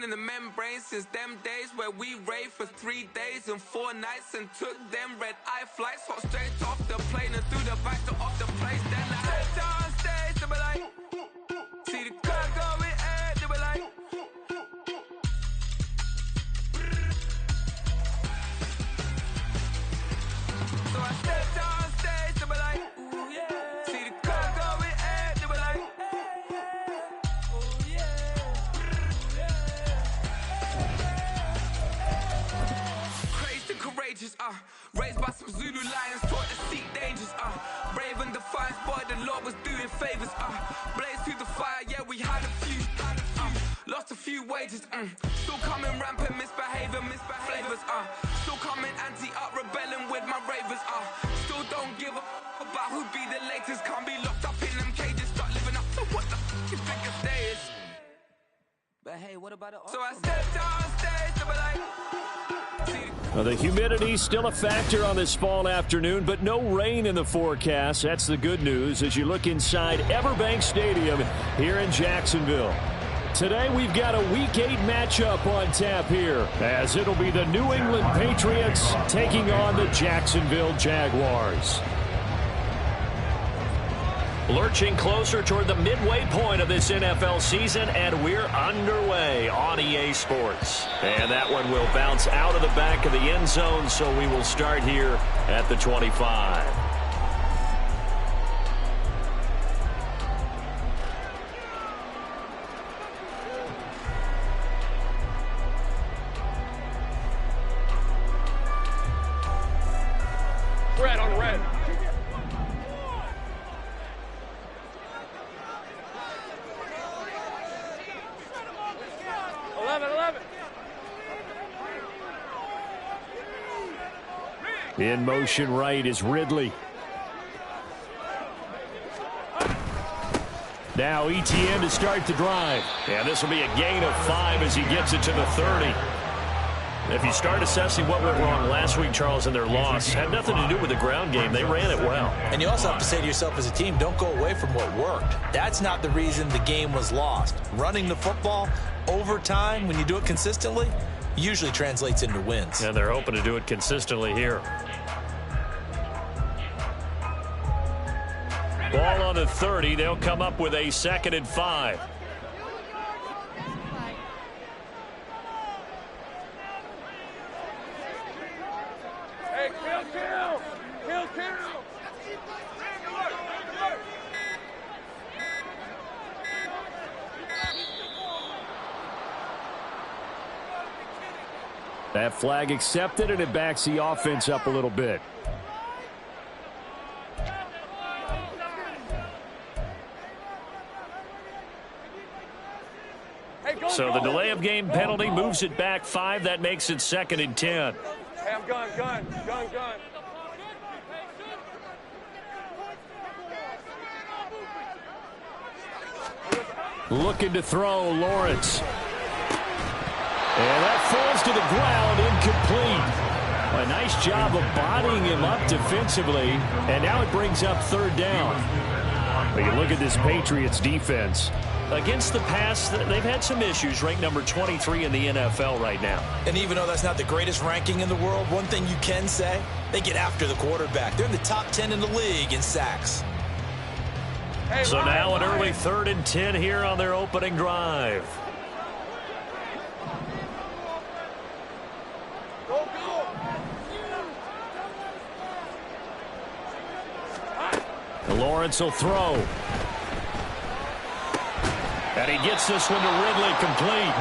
in the membrane since them days where we raved for 3 days and 4 nights and took them red-eye flights, hot straight off the plane and through the back door of the place. Then I stepped on stage, they were like, see the crowd going ahead, they were like, so I stepped on stage, they were like, ooh yeah, see the crowd going ahead, they were like, ooh yeah, crazed and courageous, raised by some Zulu lions, taught to seek dangers, brave and defiant, boy, the Lord was doing favors, blaze through the fire, yeah, we had a few, lost a few wages, still coming rampant, misbehavior, flavors, still coming anti-up, rebelling with my ravers, still don't give a about who be the latest, can't be locked up in them cages, start living up to what the you think a day is. But hey, what about it? So I stepped on stage, they were like, well, the humidity's still a factor on this fall afternoon, but no rain in the forecast. That's the good news as you look inside Everbank Stadium here in Jacksonville. Today we've got a Week 8 matchup on tap here, as it'll be the New England Patriots taking on the Jacksonville Jaguars. Lurching closer toward the midway point of this NFL season, and we're underway on EA Sports. And that one will bounce out of the back of the end zone, so we will start here at the 25. Red on red. In motion right is Ridley. Now ETN to start the drive. And this will be a gain of 5 as he gets it to the 30. If you start assessing what went wrong last week, Charles, in their loss, had nothing to do with the ground game. They ran it well. And you also have to say to yourself as a team, don't go away from what worked. That's not the reason the game was lost. Running the football over time, when you do it consistently, usually translates into wins. And they're hoping to do it consistently here. Ball on the 30. They'll come up with a 2nd and 5. Hey, kill. That flag accepted, and it backs the offense up a little bit. So the delay of game penalty moves it back 5. That makes it 2nd and 10. Hey, I'm gun. Looking to throw, Lawrence. And that falls to the ground, incomplete. A nice job of bodying him up defensively, and now it brings up 3rd down. But you look at this Patriots defense. Against the pass, they've had some issues, ranked number 23 in the NFL right now. And even though that's not the greatest ranking in the world, one thing you can say, they get after the quarterback. They're in the top 10 in the league in sacks. Hey, so now an early 3rd and 10 here on their opening drive. Lawrence will throw. And he gets this one to Ridley complete.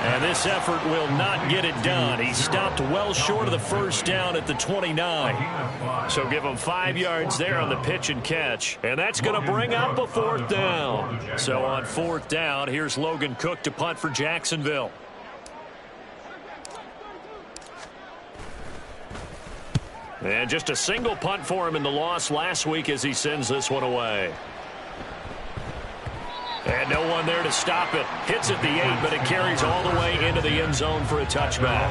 And this effort will not get it done. He stopped well short of the 1st down at the 29. So give him 5 yards there on the pitch and catch. And that's going to bring up a 4th down. So on 4th down, here's Logan Cook to punt for Jacksonville. And just a single punt for him in the loss last week as he sends this one away. And no one there to stop it. Hits at the 8, but it carries all the way into the end zone for a touchback.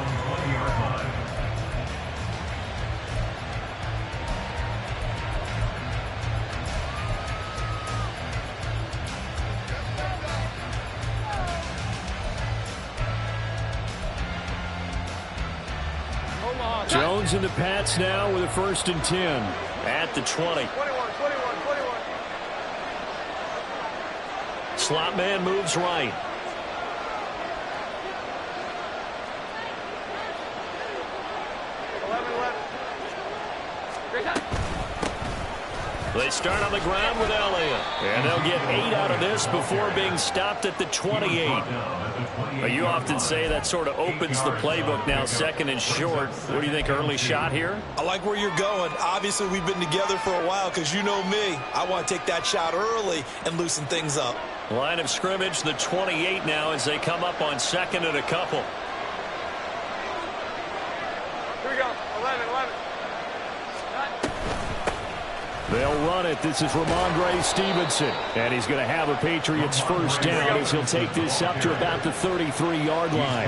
Jones and the Pats now with a 1st and 10 at the 20. 21. Slot man moves right. They start on the ground with Elliott. And they'll get 8 out of this before being stopped at the 28. You often say that sort of opens the playbook now, 2nd and short. What do you think, early shot here? I like where you're going. Obviously, we've been together for a while because you know me. I want to take that shot early and loosen things up. Line of scrimmage, the 28 now as they come up on 2nd and a couple. Here we go. 11. They'll run it. This is Ramondre Stevenson. And he's going to have a Patriots 1st down as he'll take this up to about the 33-yard line.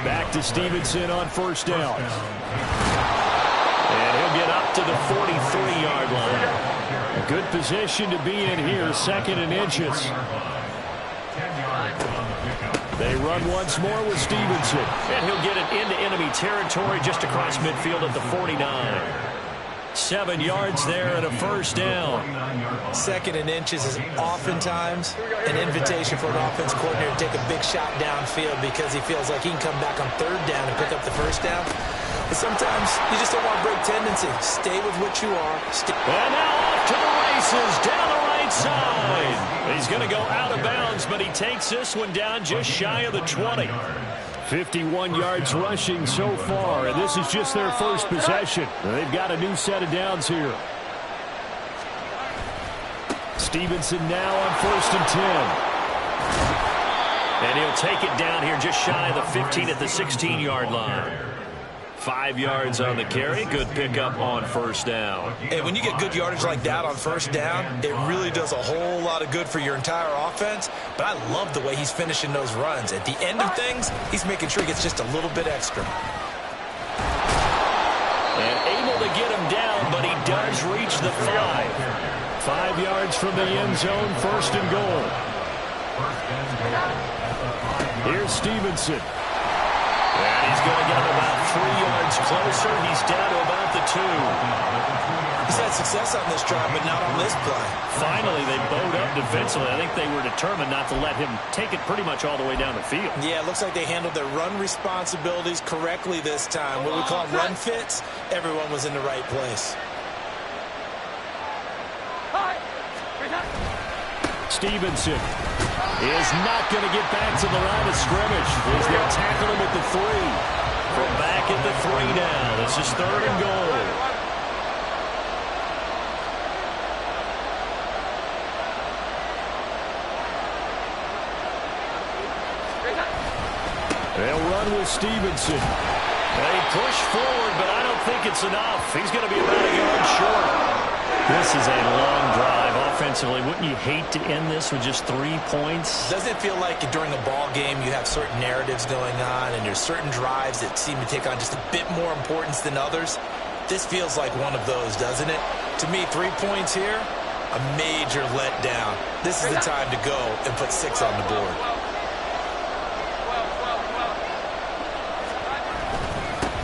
Back to Stevenson on 1st down. And he'll get up to the 43-yard line. A good position to be in here, 2nd and inches. They run once more with Stevenson. And he'll get it into enemy territory just across midfield at the 49. 7 yards there and a 1st down. 2nd and inches is oftentimes an invitation for an offense coordinator to take a big shot downfield because he feels like he can come back on 3rd down and pick up the 1st down. But sometimes you just don't want to break tendency. Stay with what you are. And now off to the races down the right side. He's going to go out of bounds, but he takes this one down just shy of the 20. 51 yards rushing so far, and this is just their 1st possession. They've got a new set of downs here. Stevenson now on 1st and 10. And he'll take it down here just shy of the 15 at the 16-yard line. 5 yards on the carry. Good pickup on 1st down. And when you get good yardage like that on 1st down, it really does a whole lot of good for your entire offense. But I love the way he's finishing those runs. At the end of things, he's making sure he gets just a little bit extra. And able to get him down, but he does reach the 5. 5 yards from the end zone, 1st and goal. Here's Stevenson. And he's going to get him about 3 yards closer. He's down to about the 2. He's had success on this drive, but not on this play. Finally, they bowed up defensively. I think they were determined not to let him take it pretty much all the way down the field. Yeah, it looks like they handled their run responsibilities correctly this time. What we call run fits, everyone was in the right place. Stevenson is not going to get back to the line of scrimmage as they'll tackle him at the 3. From back at the 3 now. This is 3rd and goal. They'll run with Stevenson. They push forward, but I don't think it's enough. He's going to be about a yard short. This is a long drive offensively. Wouldn't you hate to end this with just 3 points? Doesn't it feel like during a ball game you have certain narratives going on and there's certain drives that seem to take on just a bit more importance than others? This feels like one of those, doesn't it? To me, 3 points here, a major letdown. This is the time to go and put 6 on the board.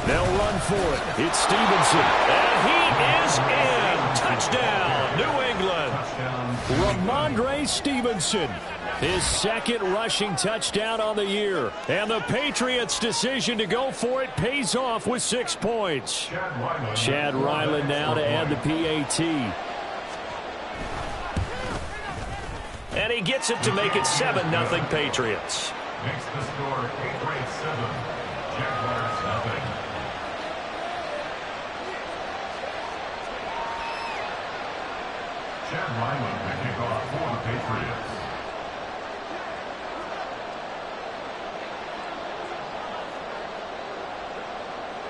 They'll run for it. It's Stevenson. And he is in. Touchdown, New England. Ramondre Stevenson. His 2nd rushing touchdown on the year. And the Patriots' decision to go for it pays off with 6 points. Chad Ryland now to add the PAT. And he gets it to make it 7-0 Patriots. Makes the score Patriots 7, Jaguars 0. Chad Ryland to kick off for the Patriots.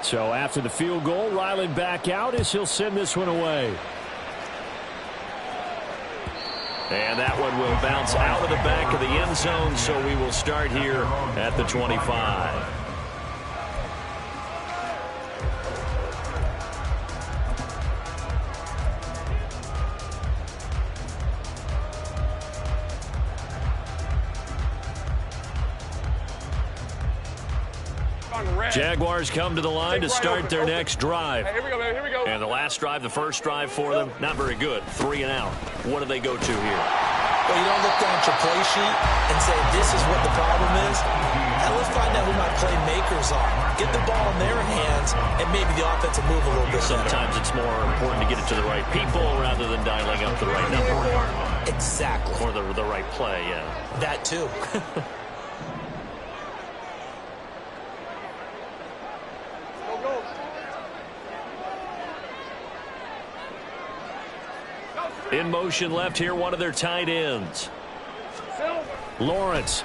So after the field goal, Ryland back out as he'll send this one away. And that one will bounce out of the back of the end zone, so we will start here at the 25. Jaguars come to the line to start their next drive. Hey, here we go, man. Here we go. And the last drive, the first drive for them, not very good. 3 and out. What do they go to here? Well, you don't look down at your play sheet and say, this is what the problem is. Now let's find out who my playmakers are. Get the ball in their hands, and maybe the offense will move a little bit better. Sometimes it's more important to get it to the right people rather than dialing up the right number. Exactly. Or the right play, yeah. That too. In motion left here, one of their tight ends. Lawrence.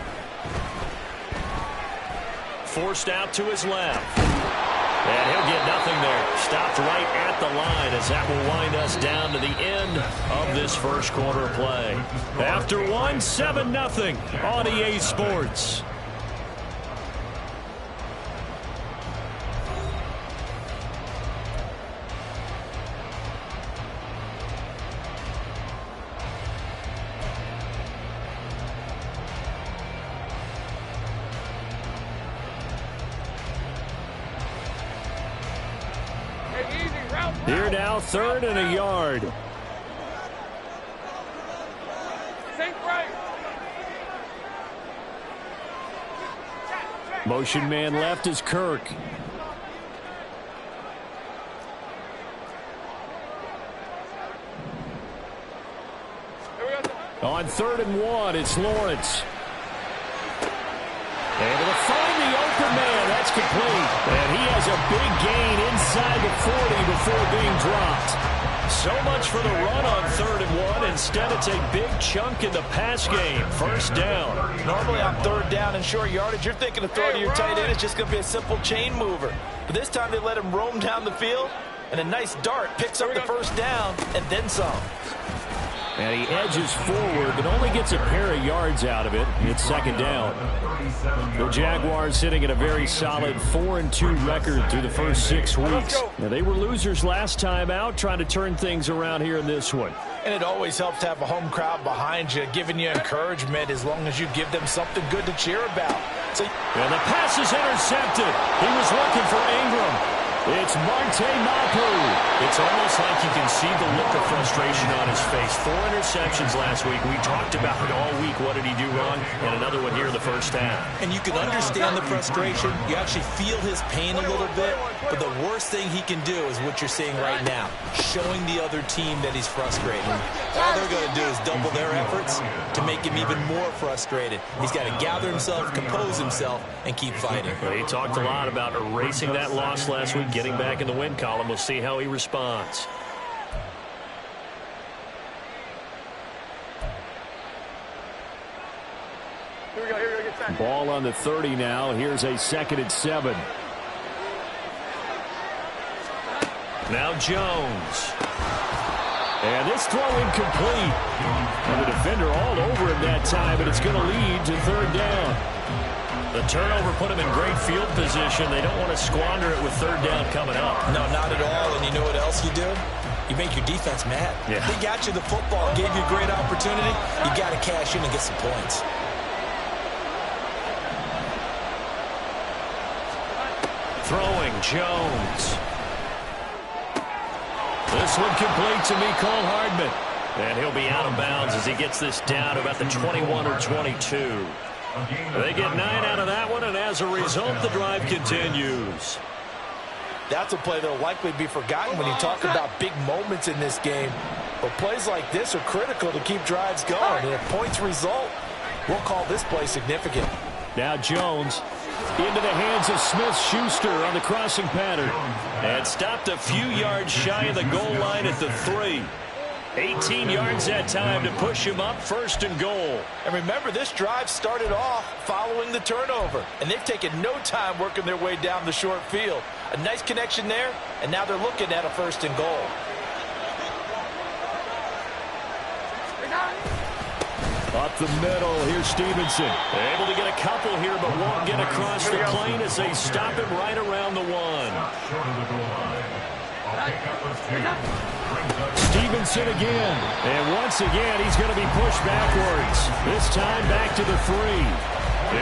Forced out to his left. And he'll get nothing there. Stopped right at the line as that will wind us down to the end of this first quarter play. After one, 7-0 on EA Sports. Here now, 3rd and a yard. Motion man left is Kirk. On 3rd and 1, it's Lawrence. Able to find the open man. That's complete. And he has a big gain inside the 40 before being dropped. So much for the run on 3rd and 1. Instead, it's a big chunk in the pass game. First down. Normally on 3rd down and short yardage, you're thinking of throw to your tight end. It's just going to be a simple chain mover. But this time they let him roam down the field. And a nice dart picks up the first down and then some. And he edges forward, but only gets a pair of yards out of it. It's 2nd down. The Jaguars sitting at a very solid 4-2 record through the first 6 weeks. Now, they were losers last time out, trying to turn things around here in this one. And it always helps to have a home crowd behind you, giving you encouragement as long as you give them something good to cheer about. And the pass is intercepted. He was looking for Ingram. It's Marte Mapu. It's almost like you can see the look of frustration on his face. 4 interceptions last week. We talked about it all week. What did he do wrong? And another one here in the first half. And you can understand the frustration. You actually feel his pain a little bit. But the worst thing he can do is what you're seeing right now, showing the other team that he's frustrated. All they're going to do is double their efforts to make him even more frustrated. He's got to gather himself, compose himself, and keep fighting. Well, he talked a lot about erasing that loss last week, getting back in the win column. We'll see how he responds. Here we go, get set. Ball on the 30 now. Here's a 2nd and 7. Now Jones. And this throw incomplete. And the defender all over him that time, and it's going to lead to 3rd down. The turnover put him in great field position. They don't want to squander it with 3rd down coming up. No, not at all. And you know what else you do? You make your defense mad. Yeah. They got you the football, gave you a great opportunity. You got to cash in and get some points. Throwing Jones. This one complete to Mecole Hardman. And he'll be out of bounds as he gets this down to about the 21 or 22. They get 9 out of that one, and as a result, the drive continues. That's a play that will likely be forgotten when you talk about big moments in this game. But plays like this are critical to keep drives going. And if points result, we'll call this play significant. Now Jones into the hands of Smith-Schuster on the crossing pattern. And stopped a few yards shy of the goal line at the 3. 18 yards that time to push him up 1st and goal. And remember, this drive started off following the turnover. And they've taken no time working their way down the short field. A nice connection there, and now they're looking at a 1st and goal. Up the middle, here's Stevenson. Able to get a couple here, but won't get across the plane as they stop him right around the 1. Stevenson again. And once again, he's going to be pushed backwards. This time back to the 3.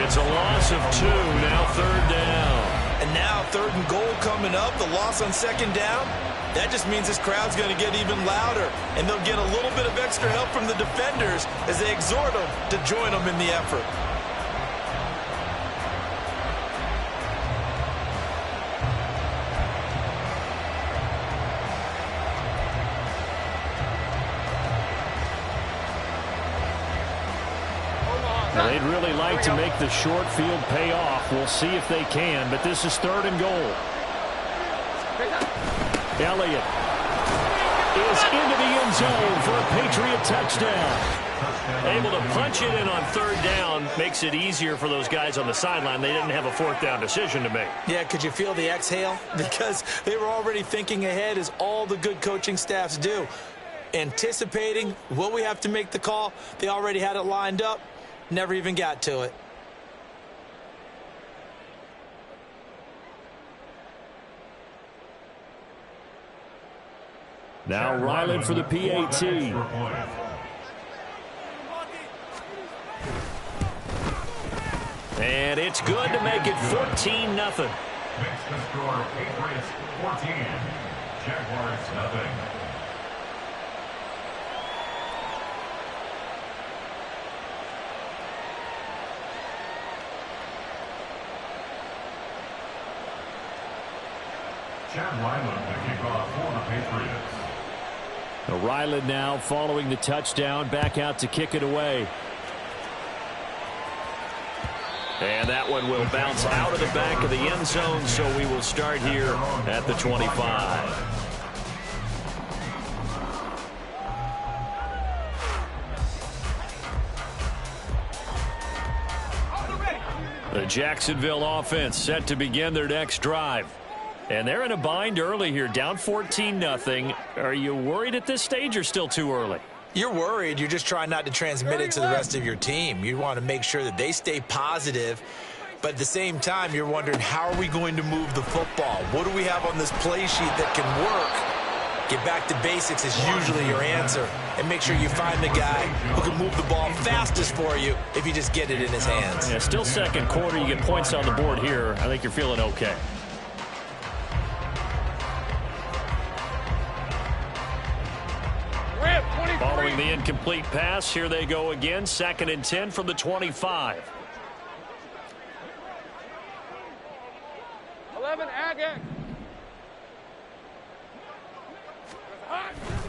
It's a loss of 2, now 3rd down. And now 3rd and goal coming up, the loss on 2nd down. That just means this crowd's going to get even louder, and they'll get a little bit of extra help from the defenders as they exhort them to join them in the effort. They'd really like to make the short field pay off. We'll see if they can, but this is 3rd and goal. Elliott is into the end zone for a Patriot touchdown. Able to punch it in on 3rd down makes it easier for those guys on the sideline. They didn't have a 4th down decision to make. Yeah, could you feel the exhale? Because they were already thinking ahead, as all the good coaching staffs do. Anticipating, will we have to make the call? They already had it lined up. Never even got to it. Now Ryland for the PAT. And it's good to make it 14-0. Makes the score Patriots 14, Jaguars nothing. Chad Ryland to kick off for the Patriots. Ryland now following the touchdown, back out to kick it away. And that one will bounce out of the back of the end zone, so we will start here at the 25. The Jacksonville offense set to begin their next drive. And they're in a bind early here, down 14-0. Are you worried at this stage or still too early? You're worried. You're just trying not to transmit it to the rest of your team. You want to make sure that they stay positive. But at the same time, you're wondering, how are we going to move the football? What do we have on this play sheet that can work? Get back to basics is usually your answer. And make sure you find the guy who can move the ball fastest for you if you just get it in his hands. Yeah, still 2nd quarter. You get points on the board here. I think you're feeling okay. Following the incomplete pass, here they go again. 2nd and 10 from the 25. 11, Ag.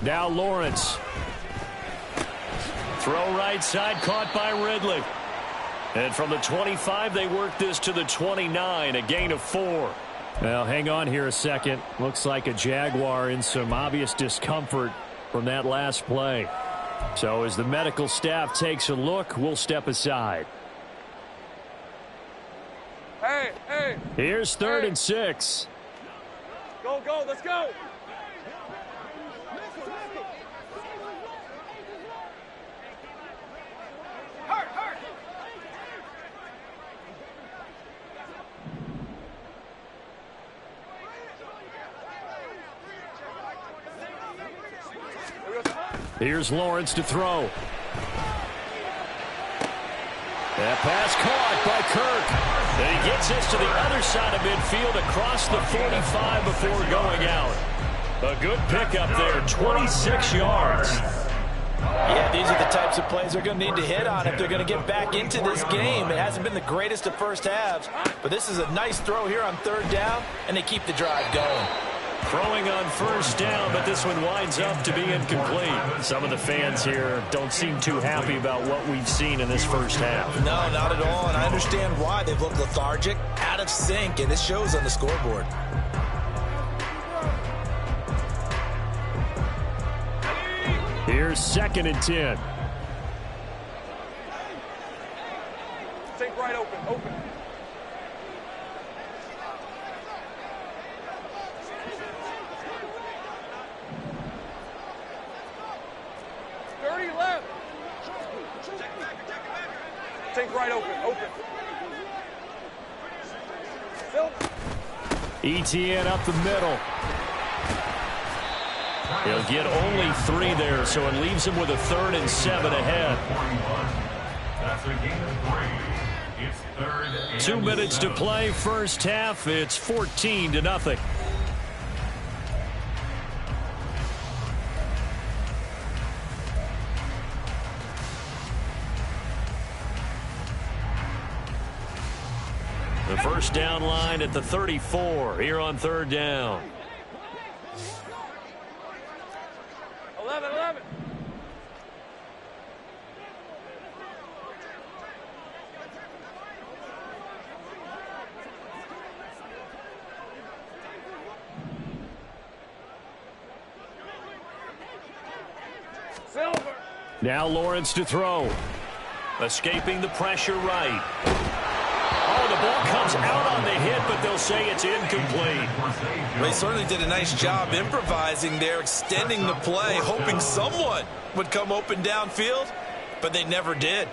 Now Lawrence. Throw right side, caught by Ridley. And from the 25, they work this to the 29, a gain of 4. Now, hang on here a second. Looks like a Jaguar in some obvious discomfort from that last play. So as the medical staff takes a look, we'll step aside. Hey. Here's 3rd and 6. Go, let's go. Hurt. Here's Lawrence to throw. That pass caught by Kirk. And he gets this to the other side of midfield across the 45 before going out. A good pickup there, 26 yards. Yeah, these are the types of plays they're going to need to hit on if they're going to get back into this game. It hasn't been the greatest of first halves, but this is a nice throw here on 3rd down, and they keep the drive going. Throwing on 1st down, but this one winds up to be incomplete. Some of the fans here don't seem too happy about what we've seen in this first half. No, not at all, and I understand why. They've looked lethargic, out of sync, and it shows on the scoreboard. Here's 2nd and 10. Take right open. Take right open. ETN up the middle. He'll get only 3 there, so it leaves him with a 3rd and 7 ahead. That's a gain of 3. It's 3rd 2 minutes to play first half. It's 14-0. The first down line at the 34 here on third down. 11. Silver. Now Lawrence to throw. Escaping the pressure right. Oh, the ball comes out on the hit, but they'll say it's incomplete. They certainly did a nice job improvising there, extending the play, hoping someone would come open downfield, but they never did.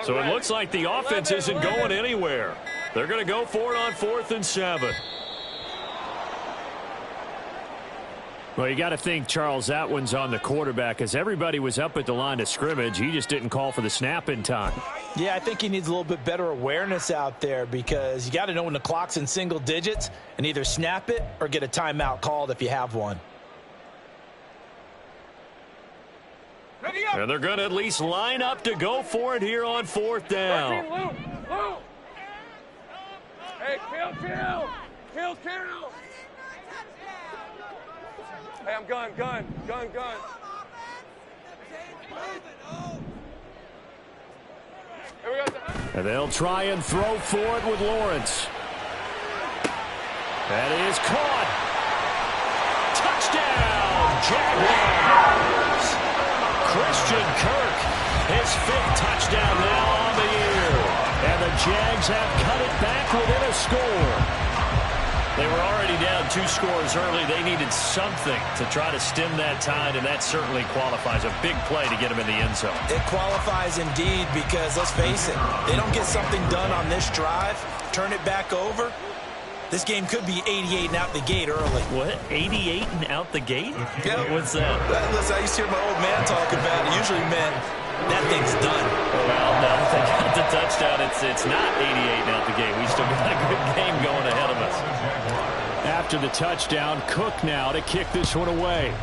So it looks like the offense isn't going anywhere. They're going to go for it on 4th and 7. Well, you got to think, Charles, that one's on the quarterback, as everybody was up at the line of scrimmage. He just didn't call for the snap in time. Yeah, I think he needs a little bit better awareness out there, because you got to know when the clock's in single digits and either snap it or get a timeout called if you have one. And they're going to at least line up to go for it here on 4th down. Luke. Hey, kill. Hey, I'm gun. Here we go. And they'll try and throw for it with Lawrence. That is caught. Touchdown, Jaguars. Christian Kirk, his 5th touchdown now on the year. And the Jags have cut it back within a score. They were already down 2 scores early. They needed something to try to stem that tide, and that certainly qualifies. A big play to get them in the end zone. It qualifies indeed, because let's face it, they don't get something done on this drive, turn it back over, this game could be 88 and out the gate early. What? 88 and out the gate? Yeah. What's that? Listen, I used to hear my old man talk about it. Usually meant that thing's done. Well, no, if they got the touchdown, it's not 88 and out the gate. We still got a good game going ahead of us. After the touchdown, Cook now to kick this one away.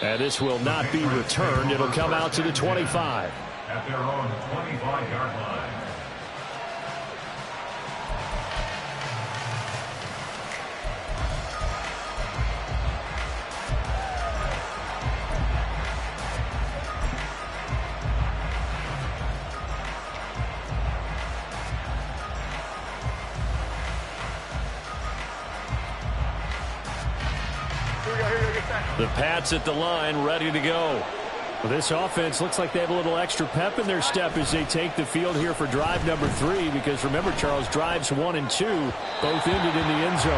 And this will not be returned. It'll come out to the 25. At their own 25-yard line. The Pats at the line, ready to go. Well, this offense looks like they have a little extra pep in their step as they take the field here for drive number 3, because remember, Charles, drives 1 and 2 both ended in the end zone.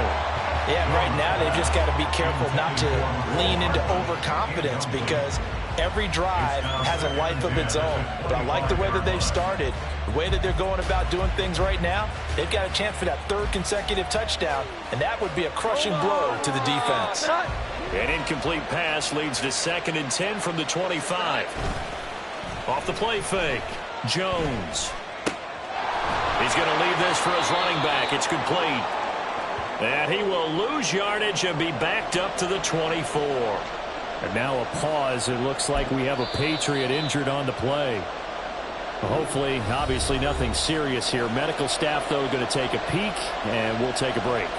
Yeah, right now they've just got to be careful not to lean into overconfidence, because every drive has a life of its own. But I like the way that they've started, the way that they're going about doing things right now. They've got a chance for that 3rd consecutive touchdown, and that would be a crushing blow to the defense. An incomplete pass leads to 2nd and 10 from the 25. Off the play fake, Jones. He's going to leave this for his running back. It's complete. And he will lose yardage and be backed up to the 24. And now a pause. It looks like we have a Patriot injured on the play. Hopefully, obviously nothing serious here. Medical staff, though, going to take a peek, and we'll take a break.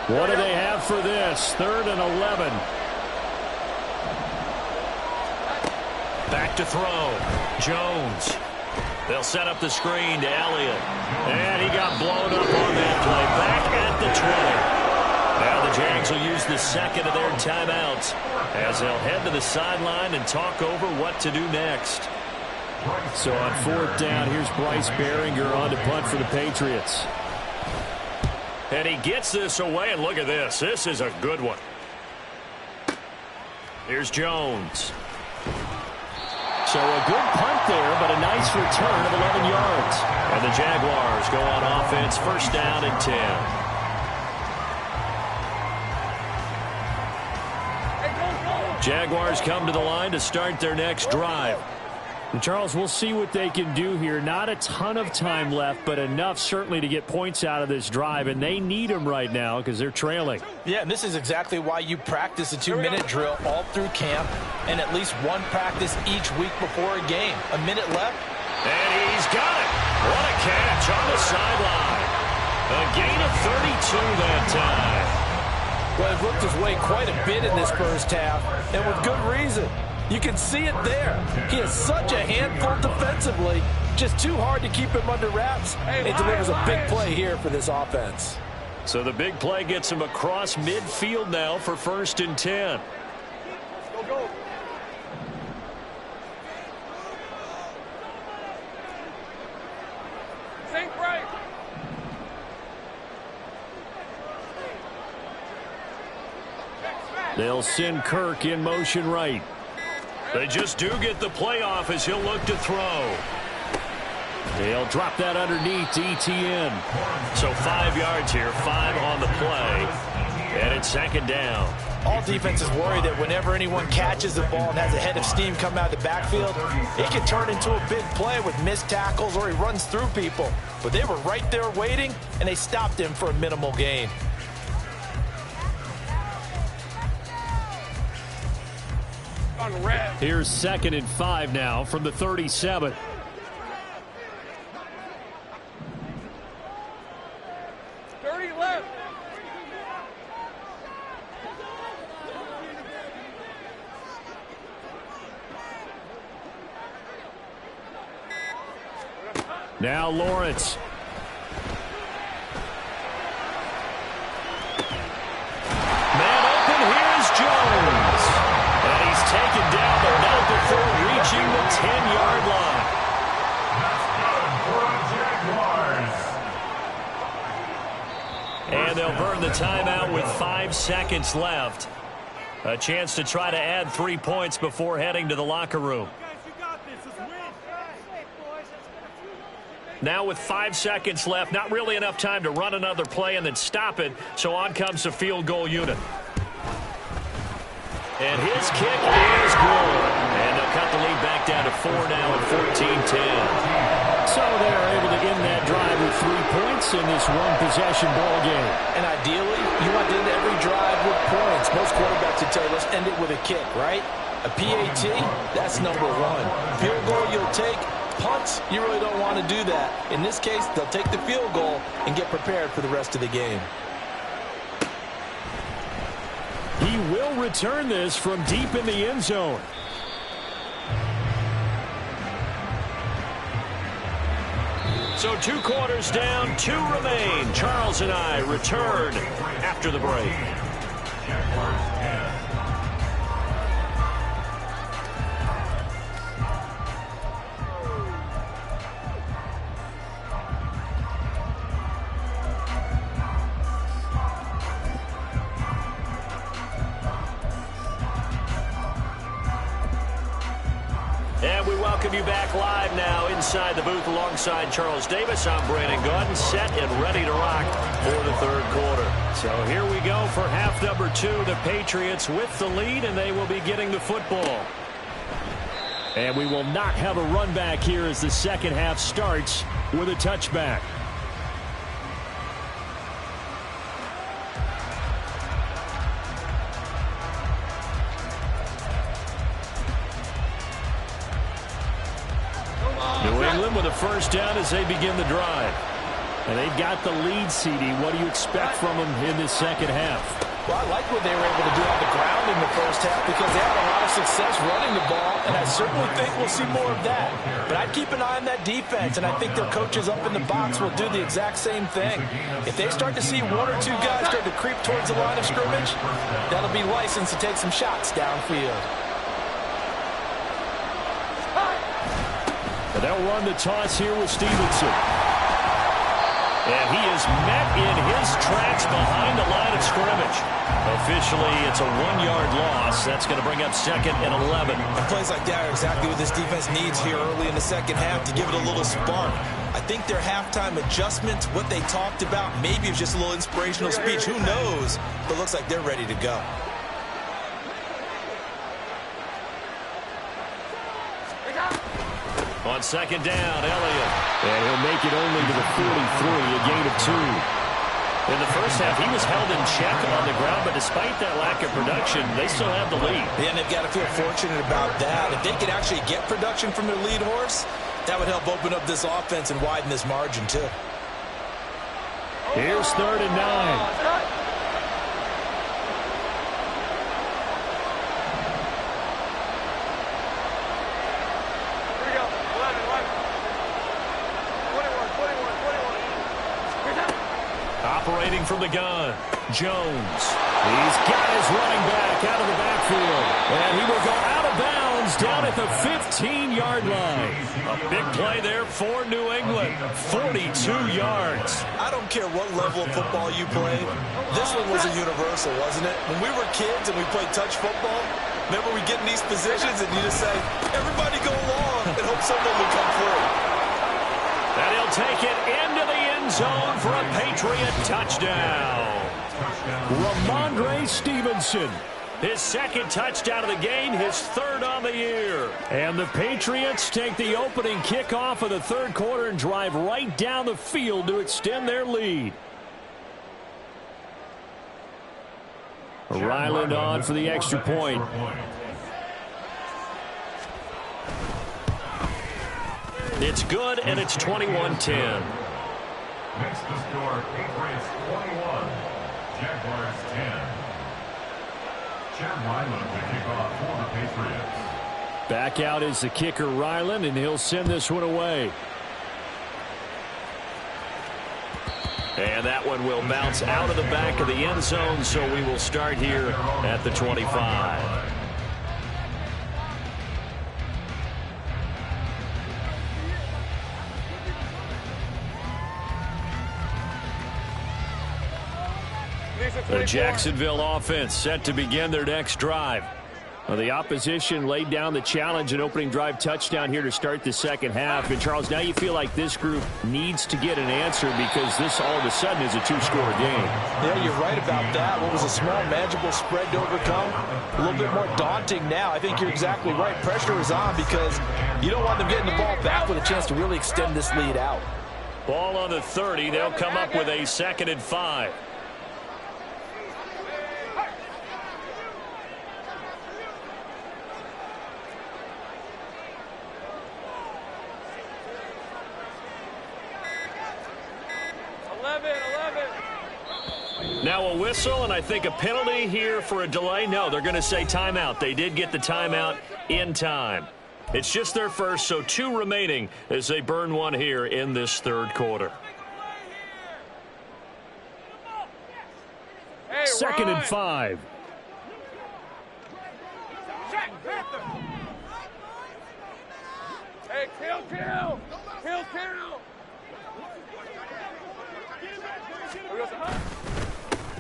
What do they have for this? 3rd and 11. Back to throw. Jones. They'll set up the screen to Elliott. And he got blown up on that play. Back at the 20. Now the Jags will use the second of their timeouts as they'll head to the sideline and talk over what to do next. So on 4th down, here's Bryce Behringer on to punt for the Patriots. And he gets this away, and look at this. This is a good one. Here's Jones. So a good punt there, but a nice return of 11 yards. And the Jaguars go on offense, 1st down and 10. Jaguars come to the line to start their next drive. And Charles, we'll see what they can do here. Not a ton of time left, but enough certainly to get points out of this drive, and they need them right now because they're trailing. Yeah, and this is exactly why you practice a 2-minute drill all through camp and at least one practice each week before a game. A minute left. And he's got it. What a catch on the sideline. A gain of 32 that time. Well, he's looked his way quite a bit in this first half, and with good reason. You can see it there. He is such a handful defensively. Just too hard to keep him under wraps. It delivers a big play here for this offense. So the big play gets him across midfield now for 1st and 10. Go, go. Sink right. They'll send Kirk in motion right. They just do get the play off as he'll look to throw. They'll drop that underneath to ETN. So 5 yards here, 5 on the play. And it's 2nd down. All defenses worry that whenever anyone catches the ball and has a head of steam come out of the backfield, it can turn into a big play with missed tackles or he runs through people. But they were right there waiting, and they stopped him for a minimal gain. Here's 2nd and 5 now from the 37. Left. Now Lawrence. Man open, here's Jones. And he's taken down, but not before reaching the 10-yard line. And they'll burn the timeout with 5 seconds left. A chance to try to add 3 points before heading to the locker room. Now with 5 seconds left, not really enough time to run another play and then stop it, so on comes the field goal unit. And his kick is good. And they'll cut the lead back down to 4 now at 14-10. So they're able to end that drive with 3 points in this one-possession ball game. And ideally, you want to end every drive with points. Most quarterbacks would tell you, let's end it with a kick, right? A PAT, that's number 1. Field goal you'll take. Punts, you really don't want to do that. In this case, they'll take the field goal and get prepared for the rest of the game. He will return this from deep in the end zone. So 2 quarters down, 2 remain. Charles and I return after the break. And we welcome you back live now inside the booth alongside Charles Davis. I'm Brandon Gaudin, set and ready to rock for the 3rd quarter. So here we go for half number 2. The Patriots with the lead, and they will be getting the football. And we will not have a run back here as the second half starts with a touchback. New England with a first down as they begin the drive. And they've got the lead, CD. What do you expect from them in this second half? Well, I like what they were able to do on the ground in the first half because they had a lot of success running the ball, and I certainly think we'll see more of that. But I'd keep an eye on that defense, and I think their coaches up in the box will do the exact same thing. If they start to see one or two guys start to creep towards the line of scrimmage, that'll be license to take some shots downfield. And they'll run the toss here with Stevenson. And he is met in his tracks behind the line of scrimmage. Officially, it's a 1-yard loss. That's going to bring up 2nd and 11. And plays like that are exactly what this defense needs here early in the second half to give it a little spark. I think their halftime adjustments, what they talked about, maybe it was just a little inspirational speech. Who knows? But it looks like they're ready to go. On 2nd down, Elliott. And he'll make it only to the 43, a gain of 2. In the first half, he was held in check on the ground, but despite that lack of production, they still have the lead. Yeah, and they've got to feel fortunate about that. If they could actually get production from their lead horse, that would help open up this offense and widen this margin, too. Here's 3rd and 9. Operating from the gun, Jones. He's got his running back out of the backfield. And he will go out of bounds down at the 15-yard line. A big play there for New England. 42 yards. I don't care what level of football you played. This one was a universal, wasn't it? When we were kids and we played touch football, remember we get in these positions and you just say, everybody go along and hope someone will come through. And he'll take it into the end zone for a Patriot touchdown. Ramondre Stevenson, his 2nd touchdown of the game, his 3rd on the year. And the Patriots take the opening kickoff of the 3rd quarter and drive right down the field to extend their lead. Ryland on for the extra point. It's good, and it's 21-10. Next to score, Patriots 21, Jaguars 10. Chad Ryland to kick off for the Patriots. Back out is the kicker, Ryland, and he'll send this one away. And that one will bounce out of the back of the end zone, so we will start here at the 25. The Jacksonville offense set to begin their next drive. Well, the opposition laid down the challenge and opening drive touchdown here to start the second half. And, Charles, now you feel like this group needs to get an answer because this all of a sudden is a 2-score game. Yeah, you're right about that. What was a small, manageable spread to overcome, a little bit more daunting now. I think you're exactly right. Pressure is on because you don't want them getting the ball back with a chance to really extend this lead out. Ball on the 30. They'll come up with a 2nd and 5. Now a whistle, and I think a penalty here for a delay. No, they're going to say timeout. They did get the timeout in time. It's just their first, so 2 remaining as they burn one here in this 3rd quarter. 2nd and 5. Hey, kill!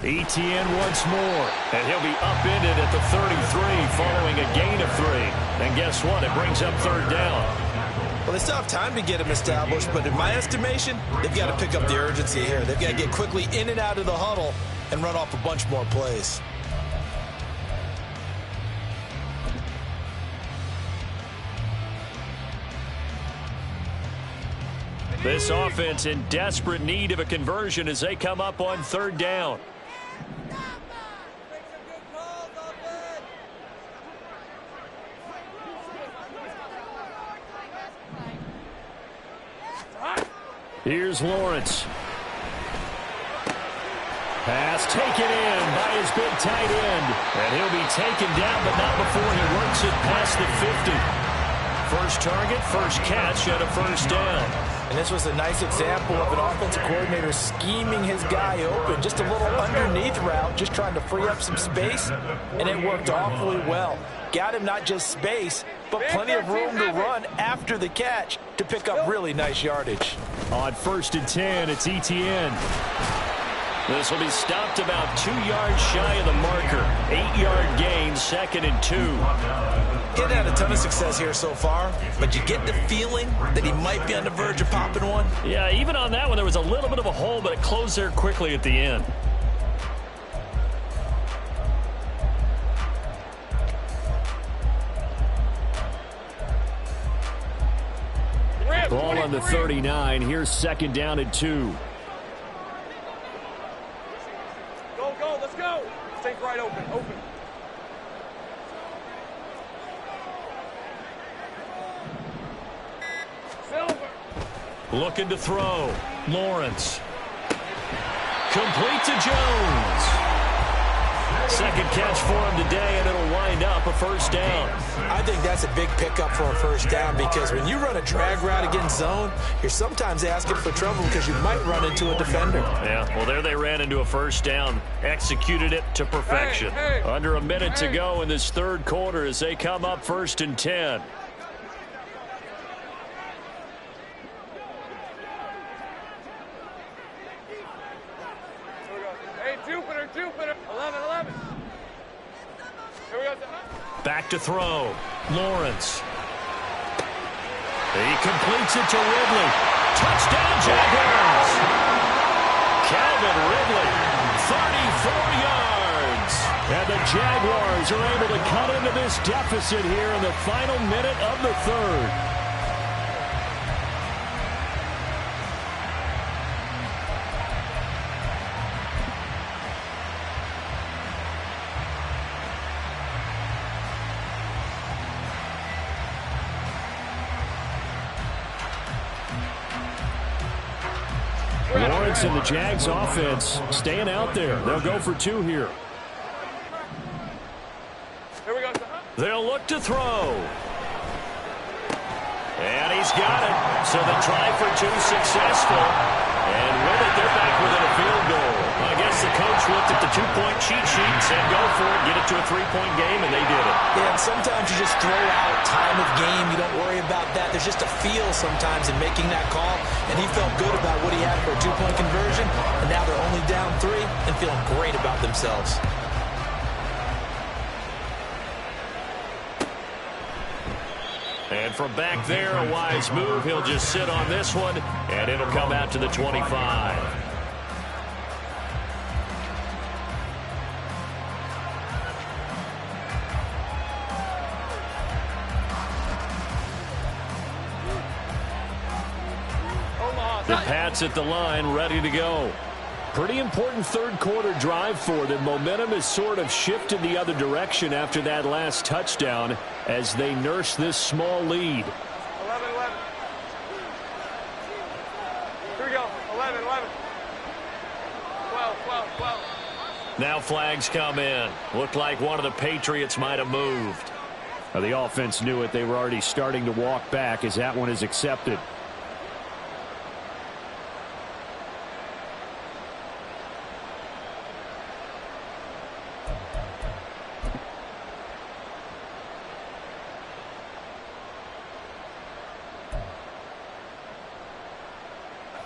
Etienne once more, and he'll be upended at the 33 following a gain of 3. And guess what? It brings up 3rd down. Well, they still have time to get him established, but in my estimation, they've got to pick up the urgency here. They've got to get quickly in and out of the huddle and run off a bunch more plays. This offense in desperate need of a conversion as they come up on 3rd down. Here's Lawrence. Pass taken in by his big tight end. And he'll be taken down, but not before he works it past the 50. First target, first catch, and a first down. And this was a nice example of an offensive coordinator scheming his guy open. Just a little underneath route, just trying to free up some space, and it worked awfully well. Got him not just space, but plenty of room to run after the catch to pick up really nice yardage. On 1st and 10, it's Etienne. This will be stopped about 2 yards shy of the marker. 8-yard gain, 2nd and 2. He hadn't had a ton of success here so far, but you get the feeling that he might be on the verge of popping one. Yeah, even on that one, there was a little bit of a hole, but it closed there quickly at the end. Ball on the 39. Here's 2nd down and 2. Go, let's go. Think right open. Silver. Looking to throw. Lawrence. Complete to Jones. Second catch for him today, and it'll wind up a first down. I think that's a big pickup for a first down because when you run a drag route against zone, you're sometimes asking for trouble because you might run into a defender. Yeah, well, there they ran into a first down. Executed it to perfection. Under a minute to go in this third quarter as they come up 1st and 10. Hey, Jupiter. 11. Here we go. Back to throw. Lawrence. He completes it to Ridley. Touchdown, Jaguars. Calvin Ridley, 34 yards. And the Jaguars are able to cut into this deficit here in the final minute of the third. Lawrence and the Jags offense staying out there. They'll go for 2 here. Here we go. They'll look to throw. And he's got it. So the try for 2 successful. And with it, they're back within a field goal. I guess the coach looked at the 2-point cheat sheet and said, go for it, get it to a 3-point game, and they did it. Yeah, and sometimes you just throw out time of game. You don't worry about that. There's just a feel sometimes in making that call, and he felt good about what he had for a 2-point conversion, and now they're only down 3 and feeling great about themselves. And from back there, a wise move. He'll just sit on this one, and it'll come out to the 25. The Pats at the line, ready to go. Pretty important third quarter drive for them. Momentum has sort of shifted the other direction after that last touchdown as they nurse this small lead. 11. Here we go. 11. 12. Now flags come in. Looked like one of the Patriots might have moved. Now the offense knew it. They were already starting to walk back as that one is accepted.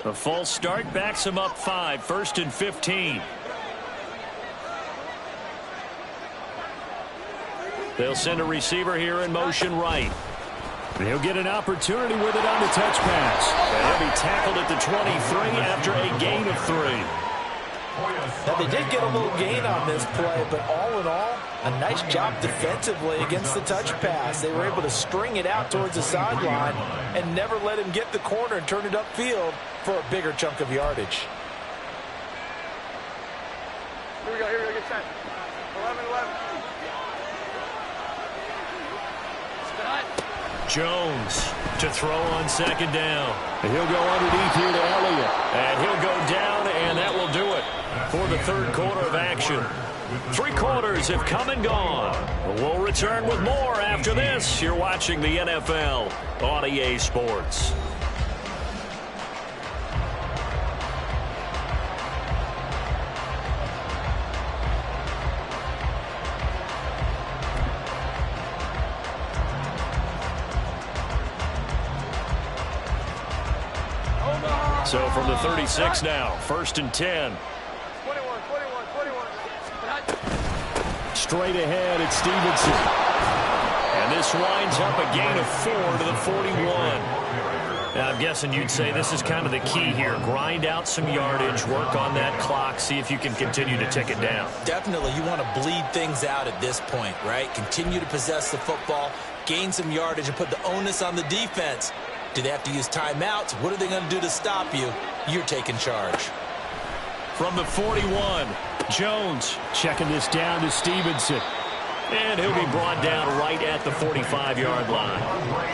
A false start backs him up 5, 1st and 15. They'll send a receiver here in motion right. And he'll get an opportunity with it on the touch pass. And he'll be tackled at the 23 after a gain of 3. Now, they did get a little gain on this play, but all in all, a nice job defensively against the touch pass. They were able to string it out towards the sideline and never let him get the corner and turn it upfield for a bigger chunk of yardage. Here we go, get set. 11. Jones to throw on 2nd down. And he'll go underneath here to Elliott. And he'll go down, and that will do it. for the third quarter of action. 3 quarters have come and gone. We'll return with more after this. You're watching the NFL on EA Sports. So from the 36 now, 1st and 10. 21. Straight ahead, it's Stevenson. And this winds up a gain of 4 to the 41. Now, I'm guessing you'd say this is kind of the key here. Grind out some yardage, work on that clock, see if you can continue to tick it down. Definitely, you want to bleed things out at this point, right? Continue to possess the football, gain some yardage, and put the onus on the defense. Do they have to use timeouts? What are they going to do to stop you? You're taking charge. From the 41, Jones checking this down to Stevenson. And he'll be brought down right at the 45-yard line.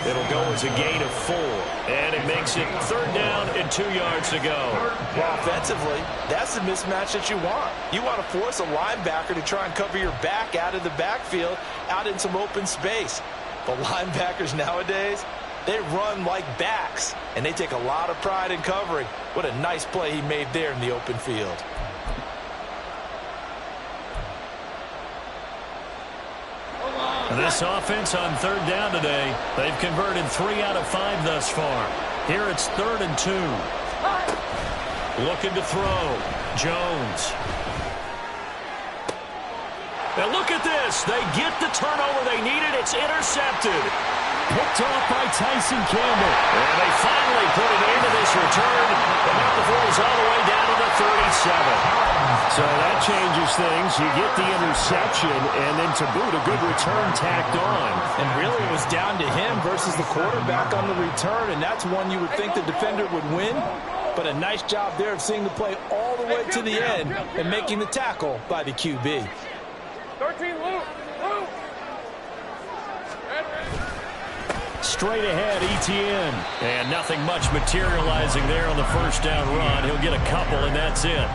It'll go as a gain of 4. And it makes it 3rd down and 2 yards to go. Well, offensively, that's the mismatch that you want. You want to force a linebacker to try and cover your back out of the backfield, out in some open space. The linebackers nowadays, they run like backs, and they take a lot of pride in covering. What a nice play he made there in the open field. This offense on 3rd down today, they've converted 3 out of 5 thus far. Here it's 3rd and 2. Looking to throw. Jones. Now look at this. They get the turnover they needed. It's intercepted. Picked off by Tyson Campbell. And they finally put an end to this return, but not before he's all the way down to the 37. So that changes things. You get the interception, and then to boot, a good return tacked on. And really it was down to him versus the quarterback on the return, and that's one you would think the defender would win. But a nice job there of seeing the play all the way to the end and making the tackle by the QB. 13, Luke. Straight ahead, ETN. And nothing much materializing there on the 1st down run. He'll get a couple, and that's it.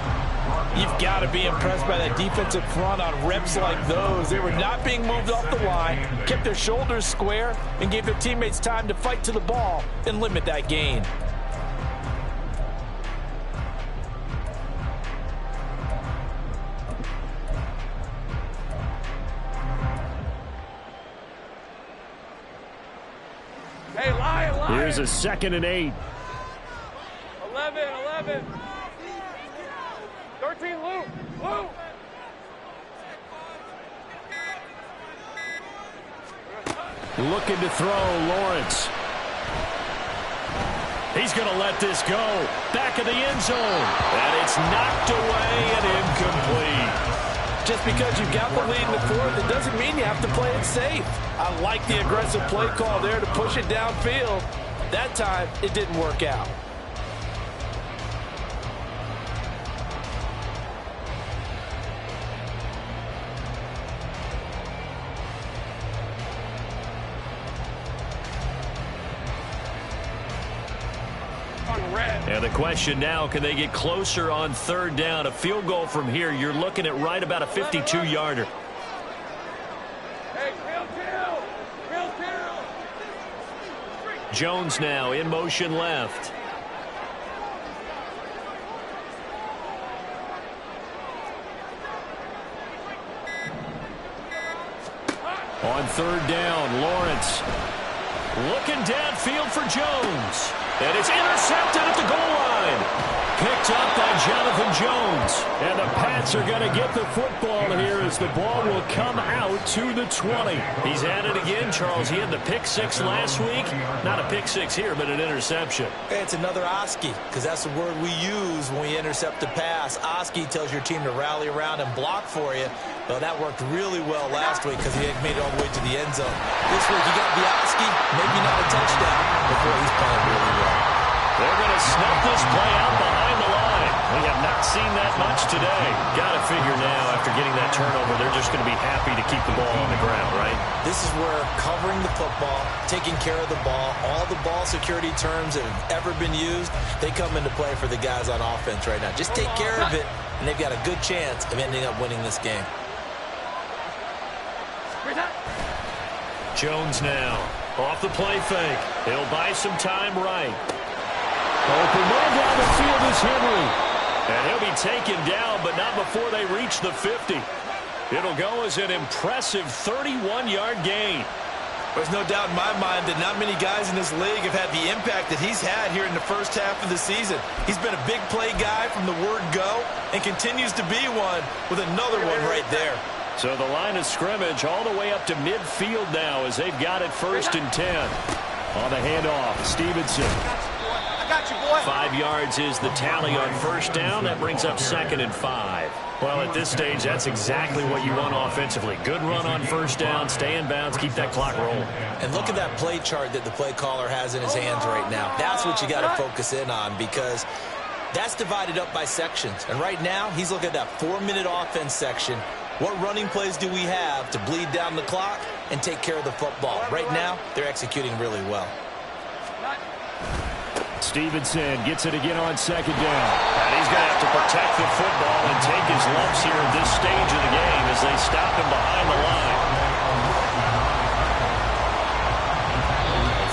You've got to be impressed by that defensive front on reps like those. They were not being moved off the line, kept their shoulders square, and gave their teammates time to fight to the ball and limit that gain. Hey, Lion. Here's a 2nd and 8. 11. 13, Luke. Looking to throw, Lawrence. He's going to let this go. Back of the end zone. And it's knocked away and incomplete. Just because you've got the lead in the 4th, it doesn't mean you have to play it safe. I like the aggressive play call there to push it downfield. That time, it didn't work out. And the question now, can they get closer on 3rd down? A field goal from here, you're looking at right about a 52-yarder. Hey, real kill. Jones now in motion left. On 3rd down, Lawrence looking downfield for Jones. And it's intercepted at the goal line. Picked up by Jonathan Jones. And the Pats are going to get the football here as the ball will come out to the 20. He's at it again, Charles. He had the pick 6 last week. Not a pick 6 here, but an interception. Hey, it's another Oski, because that's the word we use when we intercept a pass. Oski tells your team to rally around and block for you. Well, that worked really well last week because he had made it all the way to the end zone. This week, you got the Oski, maybe not a touchdown, but boy, he's playing really well. They're going to snuff this play out behind the line. We have not seen that much today. Got to figure now, after getting that turnover, they're just going to be happy to keep the ball on the ground, right? This is where covering the football, taking care of the ball, all the ball security terms that have ever been used, they come into play for the guys on offense right now. Just take care of it, and they've got a good chance of ending up winning this game. Jones now. Off the play fake. He'll buy some time right. Open man down the field is Henry. And he'll be taken down, but not before they reach the 50. It'll go as an impressive 31-yard gain. There's no doubt in my mind that not many guys in this league have had the impact that he's had here in the first half of the season. He's been a big play guy from the word go and continues to be one with another one right there. So the line of scrimmage all the way up to midfield now as they've got it 1st and 10. On the handoff, Stevenson. I got you, boy. 5 yards is the tally on 1st down. That brings up 2nd and 5. Well, at this stage, that's exactly what you want offensively. Good run on 1st down, stay in bounds, keep that clock rolling. And look at that play chart that the play caller has in his hands right now. That's what you got to focus in on because that's divided up by sections. And right now, he's looking at that 4-minute offense section. What running plays do we have to bleed down the clock and take care of the football? Right now, they're executing really well. Stevenson gets it again on 2nd down. And he's going to have to protect the football and take his lumps here at this stage of the game as they stop him behind the line.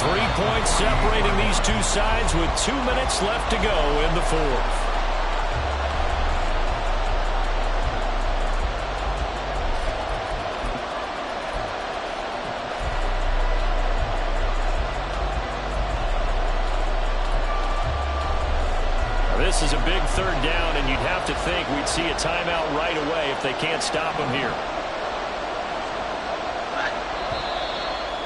3 points separating these two sides with 2 minutes left to go in the 4th. This is a big 3rd down, and you'd have to think we'd see a timeout right away if they can't stop him here.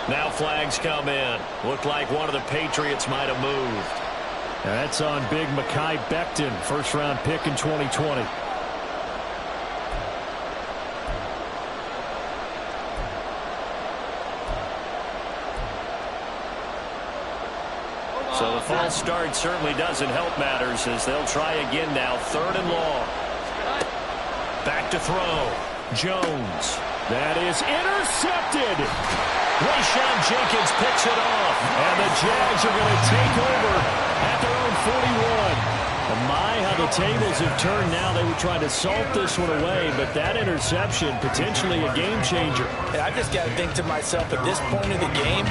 Now flags come in. Looked like one of the Patriots might have moved. That's on big Mekhi Becton, 1st-round pick in 2020. So the false start certainly doesn't help matters as they'll try again now. 3rd and long. Back to throw. Jones. That is intercepted. Rayshawn Jenkins picks it off. And the Jags are going to take over at their own 41. And my, how the tables have turned now. They were trying to salt this one away, but that interception, potentially a game changer. And I just got to think to myself, at this point of the game,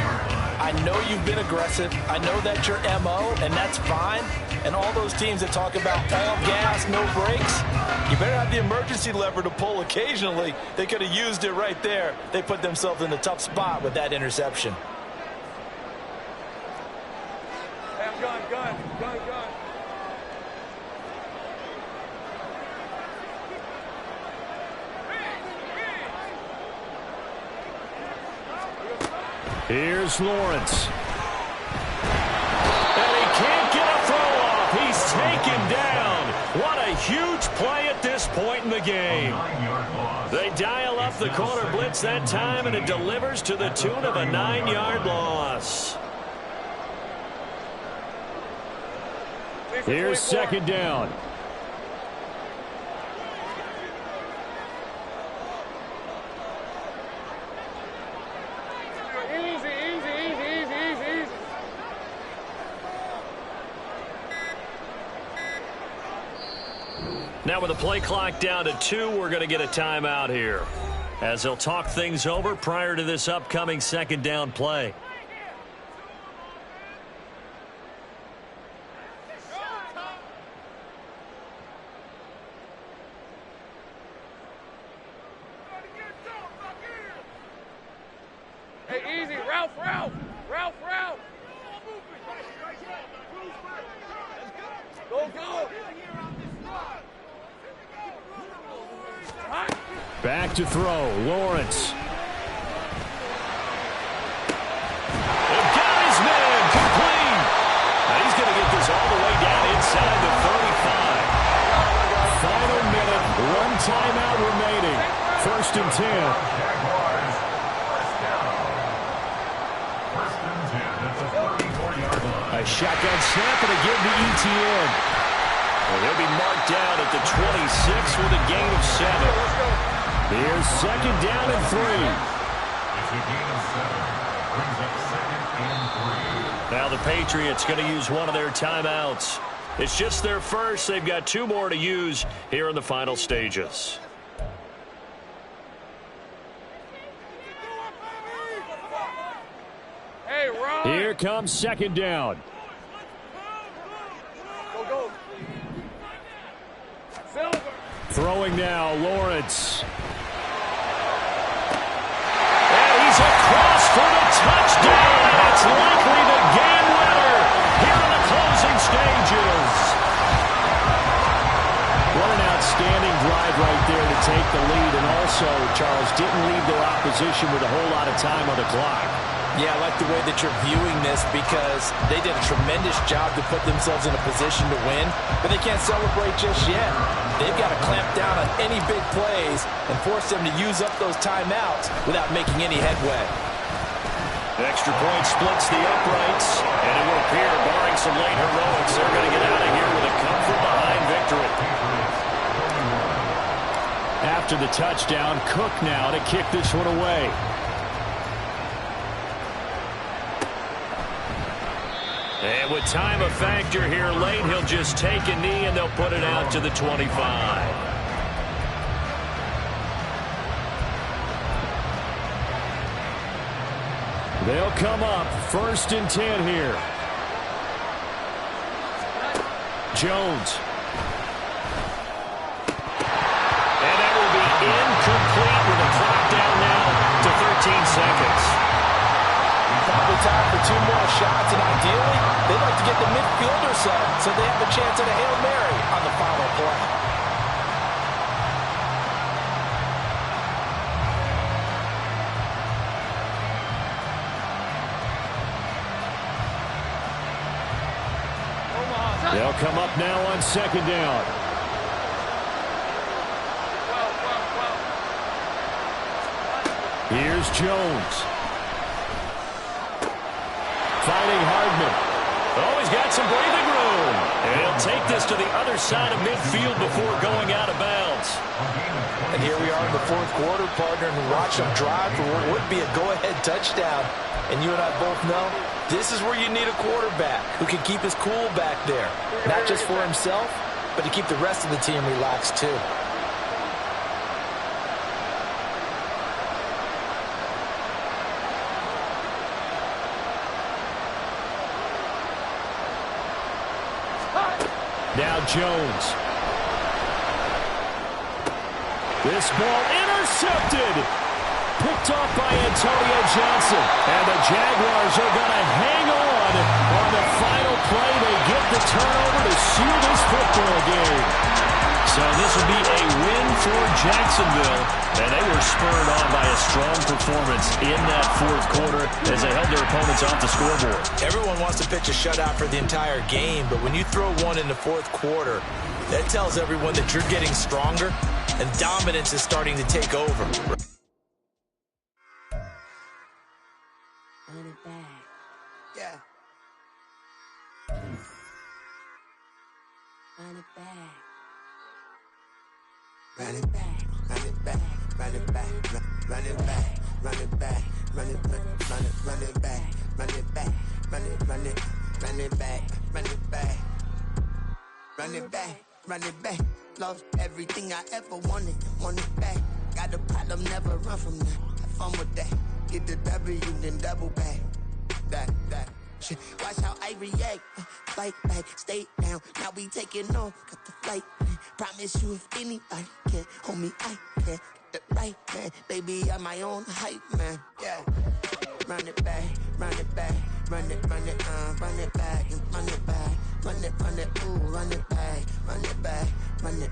I know you've been aggressive. I know that's your MO, and that's fine. And all those teams that talk about all gas, no brakes, you better have the emergency lever to pull occasionally. They could have used it right there. They put themselves in a tough spot with that interception. Hey, I'm gun. Here's Lawrence. And he can't get a throw off. He's taken down. What a huge play at this point in the game. They dial up the corner blitz that time, and it delivers to the tune of a 9-yard loss. Here's 2nd down. Easy. Now with the play clock down to 2, we're going to get a timeout here as they'll talk things over prior to this upcoming 2nd down play. Hey, easy. Ralph. Go. Back to throw. Lawrence. They've got his man complete. Now he's going to get this all the way down inside the 35. Final minute. 1 timeout remaining. 1st and 10. A shotgun snap and a give to ETN. Well, he'll be marked down at the 26 with a gain of 7. Here's 2nd down and 3. It's a gain of 7. Brings up 2nd and 3. Now the Patriots going to use one of their timeouts. It's just their first. They've got 2 more to use here in the final stages. Hey, Ron. Here comes second down. Go. Silver. Throwing now, Lawrence. And he's across for the touchdown. It's likely the game winner here in the closing stages. What an outstanding drive right there to take the lead. And also, Charles, didn't leave their opposition with a whole lot of time on the clock. Yeah, I like the way that you're viewing this because they did a tremendous job to put themselves in a position to win, but they can't celebrate just yet. They've got to clamp down on any big plays and force them to use up those timeouts without making any headway. The extra point splits the uprights, and it will appear, barring some late heroics, they're going to get out of here with a come-from-behind victory. After the touchdown, Cook now to kick this one away. And with time a factor here late, he'll just take a knee and they'll put it out to the 25. They'll come up 1st and 10 here. Jones. And that will be incomplete with a clock down now to 13 seconds. Probably time for 2 more shots, and ideally, they'd like to get the midfielder set so they have a chance at a Hail Mary on the final play. They'll come up now on 2nd down. Here's Jones. Fighting Hardman. Oh, he's got some breathing room. And he'll take this to the other side of midfield before going out of bounds. And here we are in the 4th quarter, partner, and watch them drive for what would be a go-ahead touchdown. And you and I both know this is where you need a quarterback who can keep his cool back there. Not just for himself, but to keep the rest of the team relaxed too. Now Jones. This ball intercepted. Picked off by Antonio Johnson. And the Jaguars are going to hang on the final play. They get the turnover to seal this football game. So this will be a win for Jacksonville. And they were spurred on by a strong performance in that 4th quarter as they held their opponents off the scoreboard. Everyone wants to pitch a shutout for the entire game, but when you throw one in the 4th quarter, that tells everyone that you're getting stronger and dominance is starting to take over. Run it back. Yeah. Run it back. Run it back, run it back, run it back, run it back, run it back, run it back, run it back, run it back, run it, run it, run it back, run it back, run it back, run it back. Lost everything I ever wanted, want it back. Got a problem, never run from that. Have fun with that. Get the W, then double back. That shit. Watch how I react. Fight back, stay down. Now we taking off, got the flight. Promise you if anybody can hold me, I can. Get the right man, baby, I'm my own hype man. Yeah. Run it back, run it back, run it, run it back, and run it back, run it, ooh, run it back, run it back, run it,